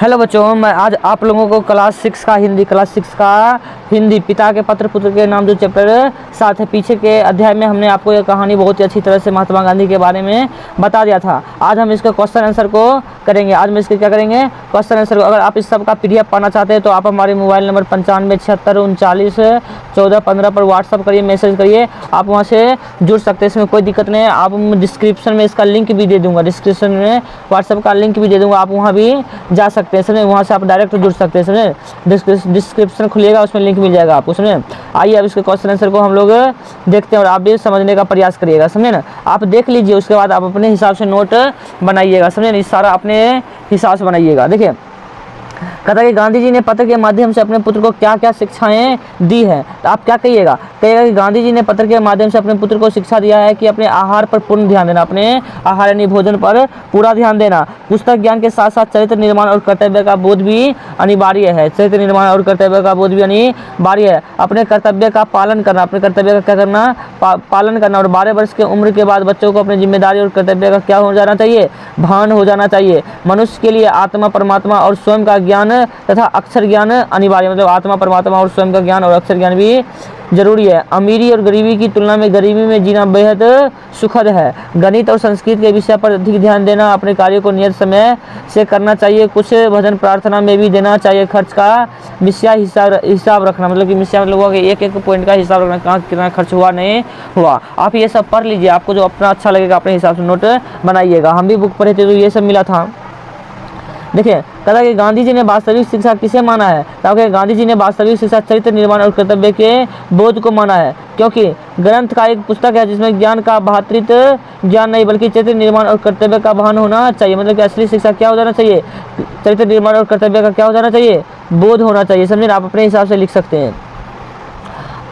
Hello बच्चों, मैं आज आप लोगों को क्लास 6 का हिंदी पिता के पत्र पुत्र के नाम जो चैप्टर साथ है, पीछे के अध्याय में हमने आपको यह कहानी बहुत ही अच्छी तरह से महात्मा गांधी के बारे में बता दिया था। आज हम इसका क्वेश्चन आंसर को करेंगे। आज हम इसके क्या करेंगे, क्वेश्चन आंसर को। अगर आप इस सब का PDF पाना चाहते हैं तो आप हमारे मोबाइल नंबर 9576391415 पर व्हाट्सअप करिए, मैसेज करिए, आप वहाँ से जुड़ सकते हैं। इसमें कोई दिक्कत नहीं है। आप डिस्क्रिप्शन में इसका लिंक भी दे दूँगा, डिस्क्रिप्शन में व्हाट्सअप का लिंक भी दे दूँगा, आप वहाँ भी जा सकते हैं। समझे, वहाँ से आप डायरेक्ट जुड़ सकते हैं। समझे, डिस्क्रिप्शन खुलिएगा, उसमें लिंक मिल जाएगा आपको। समझे, आइए अब इसके क्वेश्चन आंसर को हम लोग देखते हैं और आप भी समझने का प्रयास करिएगा। समझे ना, आप देख लीजिए, उसके बाद आप अपने हिसाब से नोट बनाइएगा। समझे, इस सारा अपने हिसाब से बनाइएगा। देखिए, कहता है कि गांधी जी ने पत्र के माध्यम से अपने पुत्र को क्या क्या शिक्षाएं दी है। तो आप क्या कहिएगा, कहिएगा कि गांधी जी ने पत्र के माध्यम से अपने पुत्र को शिक्षा दिया है कि अपने आहार पर पूर्ण ध्यान देना, अपने आहार यानी भोजन पर पूरा ध्यान देना। पुस्तक ज्ञान के साथ साथ चरित्र निर्माण और कर्तव्य का बोध भी अनिवार्य है। चरित्र निर्माण और कर्तव्य का बोध भी अनिवार्य है। अपने कर्तव्य का पालन करना, अपने कर्तव्य का क्या करना, पालन करना। और 12 वर्ष की उम्र के बाद बच्चों को अपनी जिम्मेदारी और कर्तव्य का क्या हो जाना चाहिए, भान हो जाना चाहिए। मनुष्य के लिए आत्मा, परमात्मा और स्वयं का ज्ञान तथा अक्षर ज्ञान अनिवार्य, मतलब आत्मा, परमात्मा और स्वयं का ज्ञान और अक्षर ज्ञान भी जरूरी है। अमीरी और गरीबी की तुलना में गरीबी में जीना बेहद सुखद है। गणित और संस्कृत के विषय पर अधिक ध्यान देना। अपने कार्यों को नियत समय से करना चाहिए। कुछ भजन प्रार्थना में भी देना चाहिए। खर्च का मिस्या हिसाब रखना, मतलब कि मिस्या मतलब हुआ कि एक पॉइंट का हिसाब रखना, कहाँ कितना खर्च हुआ नहीं हुआ। आप ये सब पढ़ लीजिए, आपको जो अपना अच्छा लगेगा अपने हिसाब से नोट बनाइएगा। हम भी बुक पढ़े थे तो ये सब मिला था। देखिए, कहता कि गांधी जी ने वास्तविक शिक्षा किसे माना है, क्योंकि गांधी जी ने वास्तविक शिक्षा चरित्र निर्माण और कर्तव्य के बोध को माना है। क्योंकि ग्रंथ का एक पुस्तक है जिसमें ज्ञान का भातृत्व ज्ञान नहीं बल्कि चरित्र निर्माण और कर्तव्य का भान होना चाहिए। मतलब कि असली शिक्षा क्या हो जाना चाहिए, चरित्र निर्माण और कर्तव्य का क्या हो जाना चाहिए, बोध होना चाहिए। समझे, आप अपने हिसाब से लिख सकते हैं।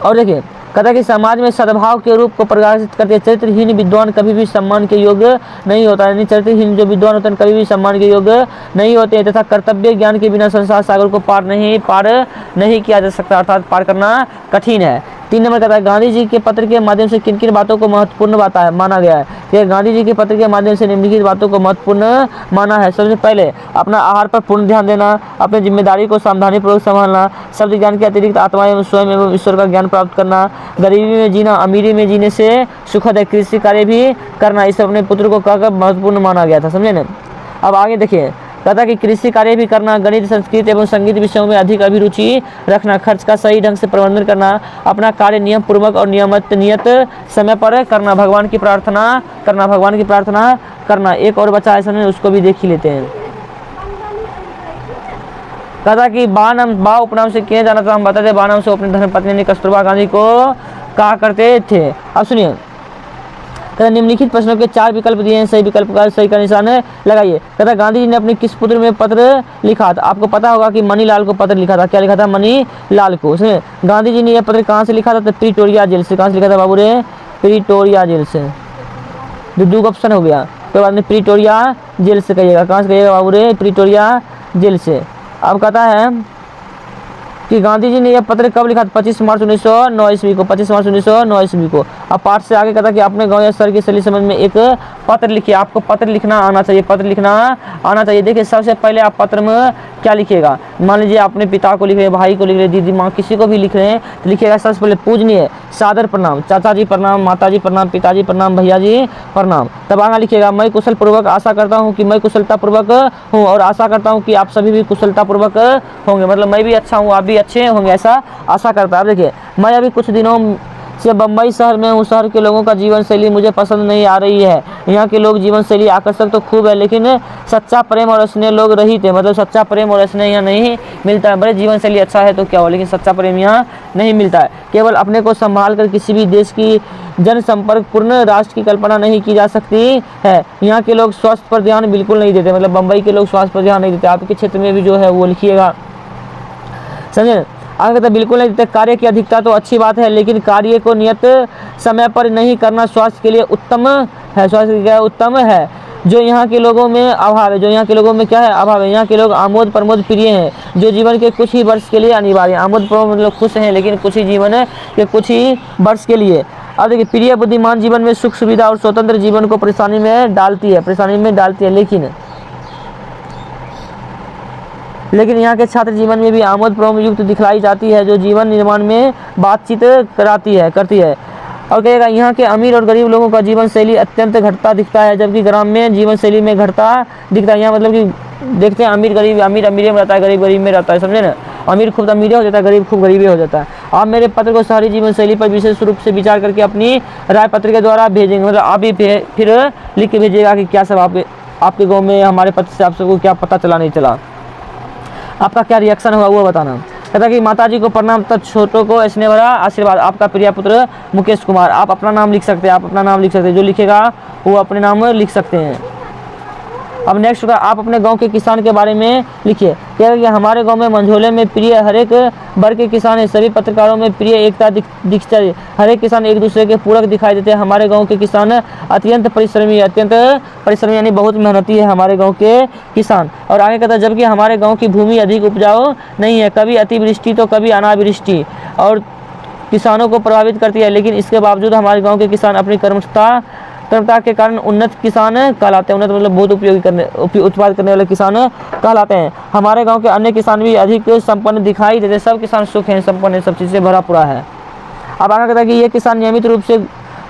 और देखिए, कहता कि समाज में सद्भाव के रूप को प्रकाशित करते चरित्रहीन विद्वान कभी भी सम्मान के योग्य नहीं होता है। चरित्रहीन जो विद्वान होते हैं कभी भी सम्मान के योग्य नहीं होते हैं। तथा कर्तव्य ज्ञान के बिना संसार सागर को पार नहीं किया जा सकता, अर्थात पार करना कठिन है। 3 नंबर कहता है, गांधी जी के पत्र के माध्यम से किन किन बातों को महत्वपूर्ण माना गया है। कि गांधी जी के पत्र के माध्यम से निम्नलिखित बातों को महत्वपूर्ण माना है। सबसे पहले अपना आहार पर पूर्ण ध्यान देना, अपनी जिम्मेदारी को सावधानीपूर्वक संभालना, शब्द ज्ञान के अतिरिक्त आत्मा एवं स्वयं एवं ईश्वर का ज्ञान प्राप्त करना, गरीबी में जीना अमीरी में जीने से सुखद है, कृषि कार्य भी करना। इस अपने पुत्र को कहकर महत्वपूर्ण माना गया था। समझे ना। अब आगे देखिए, कहता कि कृषि कार्य भी करना, गणित, संस्कृत एवं संगीत विषयों में अधिक अभिरुचि रखना, खर्च का सही ढंग से प्रबंधन करना, अपना कार्य नियम पूर्वक और नियत समय पर करना, भगवान की प्रार्थना करना। एक और बचा है, समझे, उसको भी देख ही लेते हैं। कहता कि बा उपनाम से किए जाना था। हम बताते बा नाम से अपनी धर्मपत्नी कस्तूरबा गांधी को कहा करते थे। अब सुनिए, निम्नलिखित प्रश्नों के 4 विकल्प दिए हैं, सही विकल्प का सही का निशान लगाइए। कहता गांधी जी ने अपने किस पुत्र में पत्र लिखा था। आपको पता होगा कि मनीलाल को पत्र लिखा था। क्या लिखा था, मनीलाल को। उसने गांधी जी ने यह पत्र कहाँ से लिखा था, तो प्रीटोरिया जेल से। कहाँ से लिखा था बाबू रे, प्रीटोरिया जेल से। दो ऑप्शन हो गया, कोई बात नहीं, प्रीटोरिया जेल से कहिएगा। कहाँ से कहिएगा बाबू रे, प्रीटोरिया जेल से। अब कहता है कि गांधी जी ने यह पत्र कब लिखा था, 25 मार्च 1909 ईस्वी को। 25 मार्च 1909 ईस्वी को। अब पाठ से आगे कहता कि अपने गांव या शहर की शैली समझ में एक पत्र लिखिए। आपको पत्र लिखना आना चाहिए, पत्र लिखना आना चाहिए। देखिए, सबसे पहले आप पत्र में क्या लिखिएगा। मान लीजिए अपने पिता को लिख रहे, भाई को लिख रहे, दीदी माँ किसी को भी लिख रहे हैं तो लिखिएगा सबसे पहले पूजनीय सादर प्रणाम, चाचा जी प्रणाम, माता जी प्रणाम, पिताजी प्रणाम, भैया जी प्रणाम। तब आगे लिखिएगा, मैं कुशल पूर्वक आशा करता हूँ कि मैं कुशलता पूर्वक हूँ और आशा करता हूँ कि आप सभी भी कुशलता पूर्वक होंगे। मतलब मैं भी अच्छा हूँ, आप भी अच्छे होंगे, ऐसा आशा करता है। अब देखिए, मैं अभी कुछ दिनों से बम्बई शहर में हूँ। शहर के लोगों का जीवन शैली मुझे पसंद नहीं आ रही है। यहाँ के लोग जीवन शैली आकर्षक तो खूब है, लेकिन सच्चा प्रेम और स्नेह लोग रहित है। मतलब सच्चा प्रेम और स्नेह यहाँ नहीं मिलता है। बड़े जीवन शैली अच्छा है तो क्या हो, लेकिन सच्चा प्रेम यहाँ नहीं मिलता है। केवल अपने को संभाल कर किसी भी देश की जनसंपर्क पूर्ण राष्ट्र की कल्पना नहीं की जा सकती है। यहाँ के लोग स्वास्थ्य पर ध्यान बिल्कुल नहीं देते। मतलब बम्बई के लोग स्वास्थ्य पर ध्यान नहीं देते। आपके क्षेत्र में भी जो है वो लिखिएगा। समझे, आगे तो बिल्कुल नहीं देते। कार्य की अधिकता तो अच्छी बात है, लेकिन कार्य को नियत समय पर नहीं करना स्वास्थ्य के लिए उत्तम है। स्वास्थ्य के लिए उत्तम है। जो यहाँ के लोगों में अभाव है, जो यहाँ के लोगों में क्या है, अभाव है। यहाँ के लोग आमोद प्रमोद प्रिय हैं, जो जीवन के कुछ ही वर्ष के लिए अनिवार्य। आमोद प्रमोद मतलब खुश हैं, लेकिन कुछ ही जीवन के कुछ ही वर्ष के लिए। अब देखिए, प्रिय बुद्धिमान जीवन में सुख सुविधा और स्वतंत्र जीवन को परेशानी में डालती है, लेकिन लेकिन यहाँ के छात्र जीवन में भी आमोद प्रमोद युक्त दिखलाई जाती है, जो जीवन निर्माण में बातचीत करती है। और कहेगा यहाँ के अमीर और गरीब लोगों का जीवन शैली अत्यंत घटता दिखता है, जबकि ग्रामीण में जीवन शैली में घटता दिखता है। यहाँ मतलब कि देखते हैं अमीर गरीब, अमीर अमीर में रहता है, गरीब गरीब में रहता है, समझे ना। अमीर खूब अमीर हो जाता है, गरीब खूब गरीबी हो जाता है। आप मेरे पत्र को शहरी जीवन शैली पर विशेष रूप से विचार करके अपनी राय पत्र के द्वारा भेजेंगे, मतलब आप ही फिर लिख के भेजिएगा कि क्या सब आपके गाँव में हमारे पत्र से आप सबको क्या पता चला नहीं चला, आपका क्या रिएक्शन हुआ वो बताना। कहता कि माताजी को प्रणाम तथा छोटों को स्नेह भरा आशीर्वाद, आपका प्रिय पुत्र मुकेश कुमार। आप अपना नाम लिख सकते हैं, आप अपना नाम लिख सकते हैं, जो लिखेगा वो अपने नाम लिख सकते हैं। अब नेक्स्ट होगा, आप अपने गांव के किसान के बारे में लिखिए। क्या कि हमारे गांव में मंझोले में प्रिय हर एक वर्ग के किसान है, सभी पत्रकारों में प्रिय एकता दिखता है, हर एक किसान एक दूसरे के पूरक दिखाई देते हैं। हमारे गांव के किसान अत्यंत परिश्रमी यानी बहुत मेहनती है हमारे गांव के किसान। और आगे कहता है, जबकि हमारे गाँव की भूमि अधिक उपजाऊ नहीं है, कभी अतिवृष्टि तो कभी अनावृष्टि और किसानों को प्रभावित करती है, लेकिन इसके बावजूद हमारे गाँव के किसान अपनी कर्मठता के कारण उन्नत किसान कहलाते हैं। उन्नत मतलब बहुत उत्पाद करने वाले किसान कहलाते हैं। हमारे गांव के अन्य किसान भी अधिक संपन्न दिखाई देते हैं, सब किसान सुख हैं, संपन्न है, सब चीज़ से भरा पूरा है। अब आगे कहता है कि ये किसान नियमित रूप से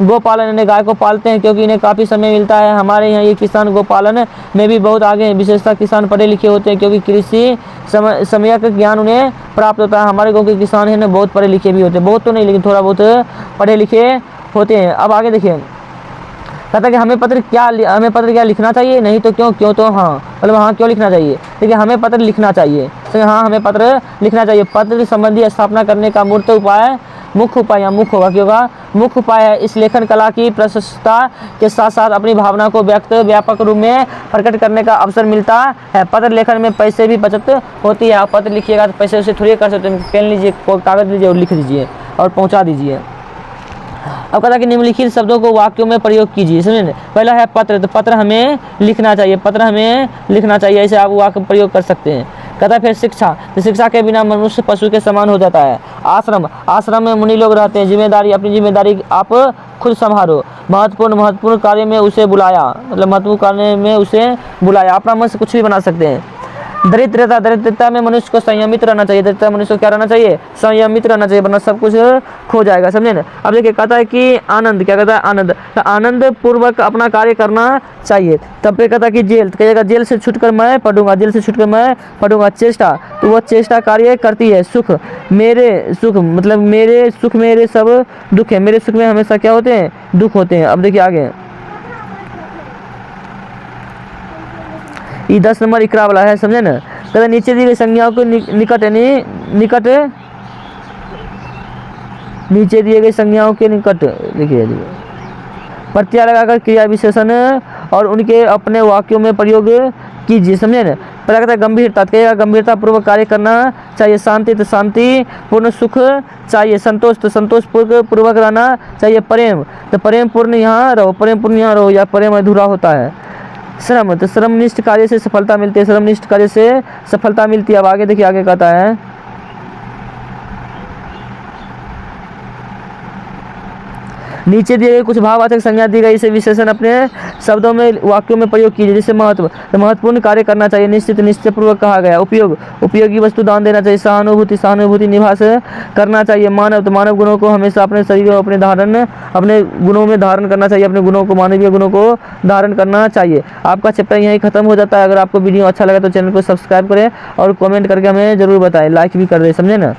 गोपालन यानी गाय को पालते हैं, क्योंकि इन्हें काफ़ी समय मिलता है। हमारे यहाँ ये किसान गोपालन में भी बहुत आगे हैं, विशेषतः किसान पढ़े लिखे होते हैं, क्योंकि कृषि समय का ज्ञान उन्हें प्राप्त होता है। हमारे गाँव के किसान हैं ना बहुत पढ़े लिखे भी होते हैं, बहुत तो नहीं लेकिन थोड़ा बहुत पढ़े लिखे होते हैं। अब आगे देखिए, कहता है कि हमें पत्र क्या लिखना चाहिए, नहीं तो क्यों तो हाँ, मतलब हाँ क्यों लिखना चाहिए। देखिए हमें पत्र लिखना चाहिए, तो हाँ हमें पत्र लिखना चाहिए। पत्र संबंधी स्थापना करने का मुख्य उपाय मुख्य होगा, क्यों होगा मुख्य उपाय है। इस लेखन कला की प्रशंसा के साथ साथ अपनी भावना को व्यापक रूप में प्रकट करने का अवसर मिलता है। पत्र लेखन में पैसे भी बचत होती है। आप पत्र लिखिएगा तो पैसे उसे थोड़ी कर सकते हैं, पेन लीजिए, कागज लीजिए और लिख दीजिए और पहुँचा दीजिए। अब कहता है कि निम्नलिखित शब्दों को वाक्यों में प्रयोग कीजिए, समझे। पहला है पत्र, तो पत्र हमें लिखना चाहिए, ऐसे आप वाक्य प्रयोग कर सकते हैं। कहता है फिर शिक्षा, तो शिक्षा के बिना मनुष्य पशु के समान हो जाता है। आश्रम में मुनि लोग रहते हैं, अपनी जिम्मेदारी आप खुद संभालो। महत्वपूर्ण कार्य में उसे बुलाया, मतलब महत्वपूर्ण कार्य में उसे बुलाया। अपना मन से कुछ भी बना सकते हैं। दरिद्रता में मनुष्य को संयमित रहना चाहिए। दरिद्रता मनुष्य को क्या रहना चाहिए, संयमित रहना चाहिए, वरना सब कुछ खो जाएगा, समझे ना। अब देखिए कहता है कि आनंद, क्या कहता है आनंद, तो आनंद पूर्वक अपना कार्य करना चाहिए। तब पे कहता है कि जेल, तो कहेगा जेल से छूटकर मैं पढ़ूंगा। चेष्टा, तो वह चेष्टा कार्य करती है। सुख मतलब मेरे सुख मेरे सब दुख है, मेरे सुख में हमेशा क्या होते हैं, दुख होते हैं। अब देखिए आगे, ये 10 नंबर इकरा वाला है, समझे ना। कहते नीचे दी गई संज्ञाओं के नीचे दिए गए संज्ञाओं के निकट लिखिए प्रत्यय लगाकर क्रिया विशेषण और उनके अपने वाक्यों में प्रयोग कीजिए, समझे ना। पहला कहता है गंभीरता, कहेगा गंभीरता पूर्वक कार्य करना चाहिए। शांति, तो शांति पूर्ण सुख चाहिए। संतोष, तो संतोष पूर्वक रहना चाहिए। प्रेम, तो प्रेम पूर्ण यहाँ रहो, या प्रेम अधूरा होता है। श्रम, तो श्रमनिष्ठ कार्य से सफलता मिलती है। अब आगे देखिए, आगे कहता है नीचे दिए गए कुछ भाववाचक संज्ञा दी गई, इसे विशेषण अपने शब्दों में वाक्यों में प्रयोग कीजिए। जैसे महत्वपूर्ण कार्य करना चाहिए। निश्चित पूर्वक कहा गया। उपयोगी वस्तु दान देना चाहिए। सहानुभूति निभास करना चाहिए। तो मानव गुणों को हमेशा अपने शरीर और अपने गुणों में धारण करना चाहिए। अपने गुणों को, मानवीय गुणों को धारण करना चाहिए। आपका चैप्टर यहीं खत्म हो जाता है। अगर आपको वीडियो अच्छा लगा तो चैनल को सब्सक्राइब करें और कमेंट करके हमें जरूर बताएं, लाइक भी कर दें, समझे ना।